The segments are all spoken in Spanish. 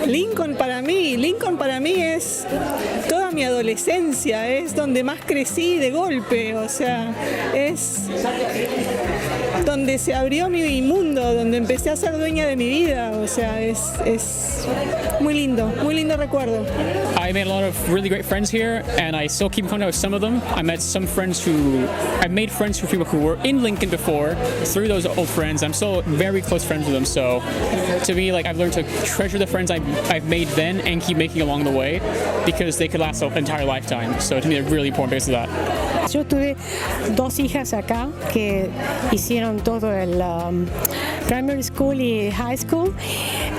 Lincoln para mí es toda mi adolescencia, es donde más crecí de golpe, o sea, es donde se abrió mi mundo, donde empecé a ser dueña de mi vida, o sea, es muy lindo recuerdo. I made a lot of really great friends here, and I still keep in contact with some of them. I made friends with people who were in Lincoln before through those old friends. I'm still very close friends with them, so to me, like, I've learned to treasure the friends I've made then and keep making along the way, because they could last an entire lifetime. So to me, they're really important because of that. Yo tuve dos hijas acá que hicieron todo el primary school y high school,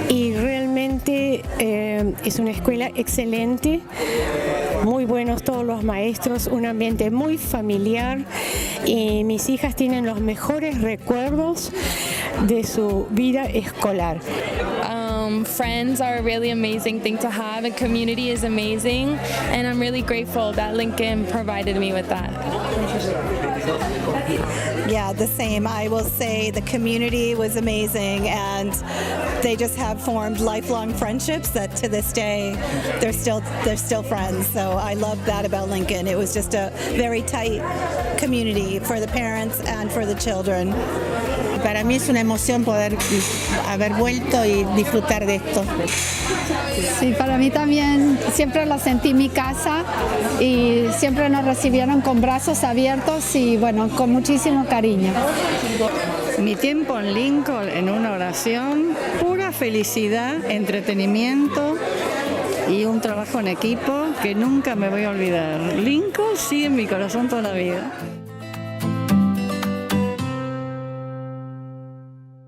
y realmente es una escuela excelente, muy buenos todos los maestros, un ambiente muy familiar, y mis hijas tienen los mejores recuerdos de su vida escolar. Friends are a really amazing thing to have, and community is amazing, and I'm really grateful that Lincoln provided me with that. Yeah, the same. I will say the community was amazing, and they just have formed lifelong friendships that to this day they're still friends. So I love that about Lincoln. It was just a very tight community for the parents and for the children. Para mí es una emoción poder haber vuelto y disfrutar de esto. Sí, para mí también, siempre la sentí mi casa y siempre nos recibieron con brazos abiertos y bueno, con muchísimo cariño. Mi tiempo en Lincoln, en una oración, pura felicidad, entretenimiento y un trabajo en equipo que nunca me voy a olvidar. Lincoln sigue en mi corazón toda la vida.